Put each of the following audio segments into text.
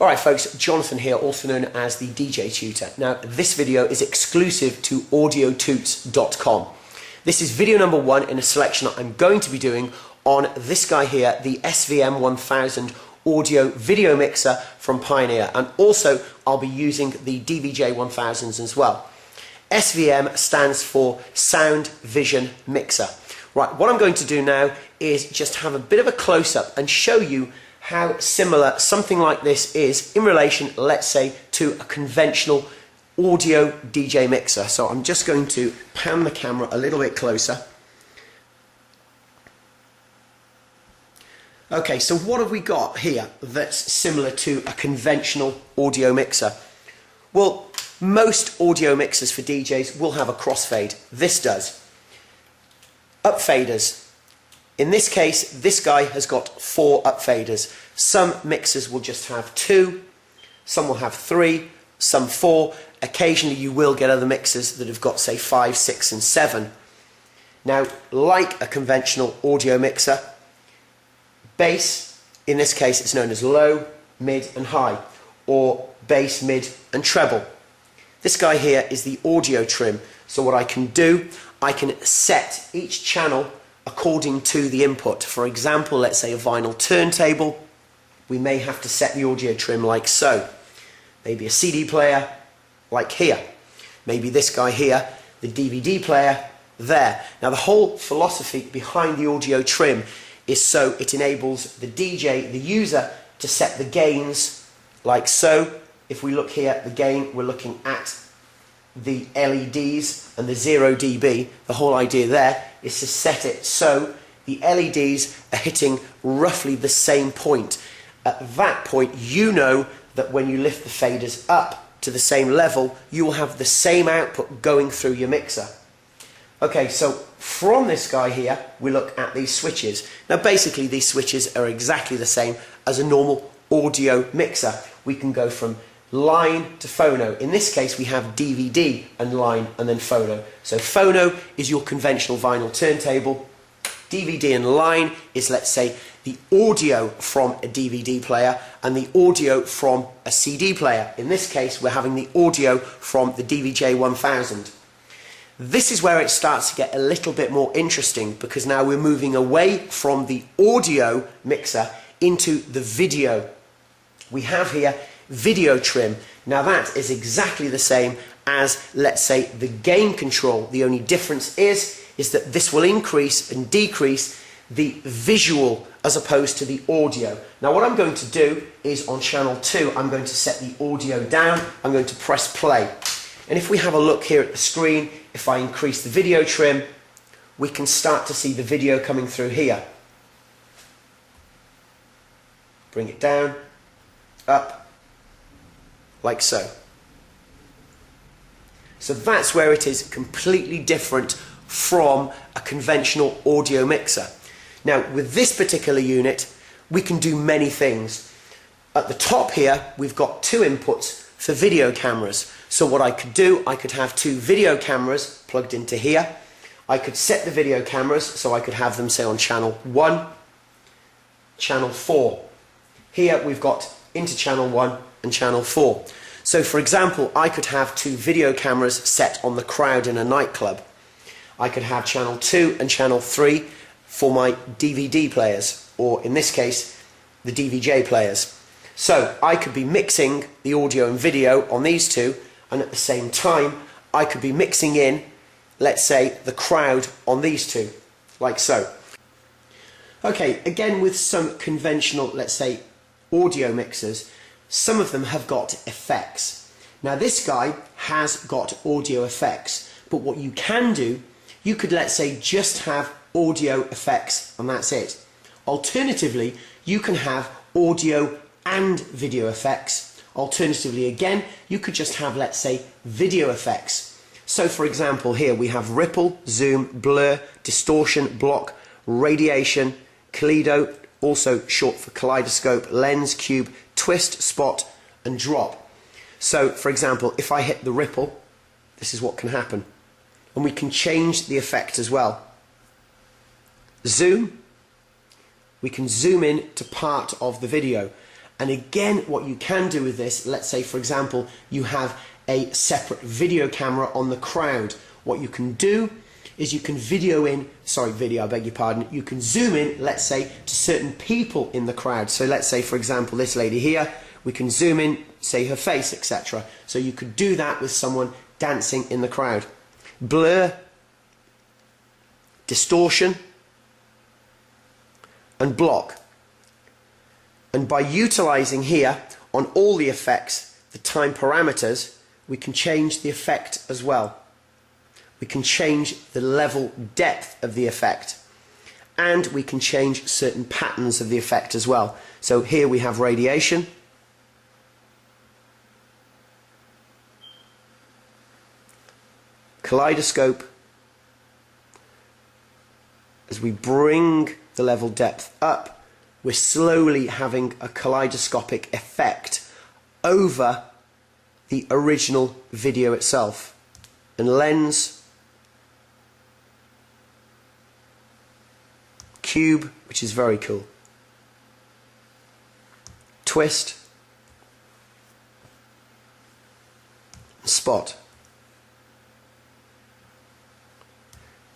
Alright folks, Jonathan here, also known as the DJ Tutor. Now this video is exclusive to audiotoots.com. This is video number 1 in a selection that I'm going to be doing on this guy here, the SVM-1000 audio video mixer from Pioneer, and also I'll be using the DVJ-1000s as well. SVM stands for Sound Vision Mixer. Right, what I'm going to do now is just have a bit of a close-up and show you how similar something like this is in relation, let's say, to a conventional audio DJ mixer. So I'm just going to pan the camera a little bit closer. Okay, so what have we got here that's similar to a conventional audio mixer? Well, most audio mixers for DJs will have a crossfade. This does. Up faders. In this case, this guy has got 4 up faders. Some mixers will just have 2, some will have 3, some 4. Occasionally you will get other mixers that have got, say, 5, 6 and 7. Now, like a conventional audio mixer, bass, in this case it's known as low, mid and high, or bass, mid and treble. This guy here is the audio trim. So what I can do, I can set each channel according to the input. For example, let's say a vinyl turntable, we may have to set the audio trim like so. Maybe a CD player, like here. Maybe this guy here, the DVD player, there. Now the whole philosophy behind the audio trim is so it enables the DJ, the user, to set the gains like so. If we look here at the gain, we're looking at the LEDs and the 0 dB. The whole idea there is to set it so the LEDs are hitting roughly the same point. At that point, you know that when you lift the faders up to the same level, you will have the same output going through your mixer. Okay, so from this guy here, we look at these switches. Now basically these switches are exactly the same as a normal audio mixer. We can go from line to phono. In this case we have DVD and line and then phono. So phono is your conventional vinyl turntable. DVD and line is, let's say, the audio from a DVD player and the audio from a CD player. In this case we're having the audio from the DVJ-1000. This is where it starts to get a little bit more interesting, because now we're moving away from the audio mixer into the video. We have here video trim. Now that is exactly the same as, let's say, the gain control. The only difference is that this will increase and decrease the visual as opposed to the audio. Now what I'm going to do is on channel 2 I'm going to set the audio down. I'm going to press play, and if we have a look here at the screen, if I increase the video trim, we can start to see the video coming through here. Bring it down, up, like so. So that's where it is completely different from a conventional audio mixer. Now with this particular unit we can do many things. At the top here we've got 2 inputs for video cameras. So what I could do, I could have 2 video cameras plugged into here. I could set the video cameras so I could have them, say, on channel 1, channel 4. Here we've got into channel 1 and channel 4. So for example, I could have 2 video cameras set on the crowd in a nightclub. I could have channel 2 and channel 3 for my DVD players, or in this case, the DVJ players. So I could be mixing the audio and video on these 2, and at the same time, I could be mixing in, let's say, the crowd on these 2, like so. Okay, again with some conventional, let's say, audio mixers, some of them have got effects. Now this guy has got audio effects, but what you can do, you could, let's say, just have audio effects and that's it. Alternatively, you can have audio and video effects. Alternatively again, you could just have, let's say, video effects. So for example, here we have ripple, zoom, blur, distortion, block, radiation, kaleido, also short for kaleidoscope, lens, cube, twist, spot and drop. So for example, if I hit the ripple, this is what can happen. And we can change the effect as well. Zoom, we can zoom in to part of the video. And again, what you can do with this, let's say for example you have a separate video camera on the crowd. What you can do is you can I beg your pardon, you can zoom in, let's say, to certain people in the crowd. So let's say for example this lady here, we can zoom in, say her face, etc. So you could do that with someone dancing in the crowd. Blur, distortion, and block. And by utilizing here on all the effects, the time parameters, we can change the effect as well. We can change the level depth of the effect, and we can change certain patterns of the effect as well. So here we have radiation, kaleidoscope. As we bring the level depth up, we're slowly having a kaleidoscopic effect over the original video itself. And lens, cube, which is very cool, twist, spot,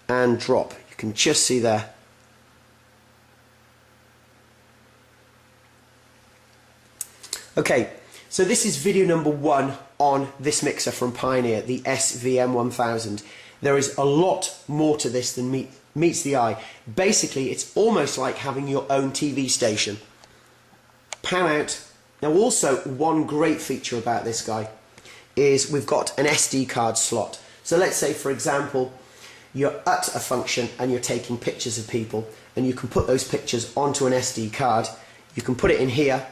and drop. You can just see there. Okay, so this is video number 1 on this mixer from Pioneer, the SVM-1000. There is a lot more to this than meets the eye. Basically, it's almost like having your own TV station. Pan out. Now also, one great feature about this guy is we've got an SD card slot. So let's say, for example, you're at a function and you're taking pictures of people, and you can put those pictures onto an SD card. You can put it in here,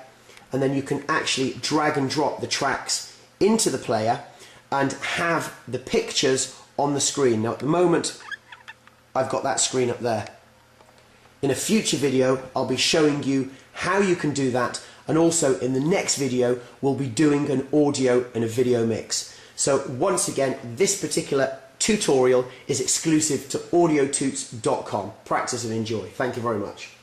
and then you can actually drag and drop the tracks into the player and have the pictures on the screen. Now at the moment I've got that screen up there. In a future video I'll be showing you how you can do that, and also in the next video we'll be doing an audio and a video mix. So once again, this particular tutorial is exclusive to audiotoots.com. Practice and enjoy. Thank you very much.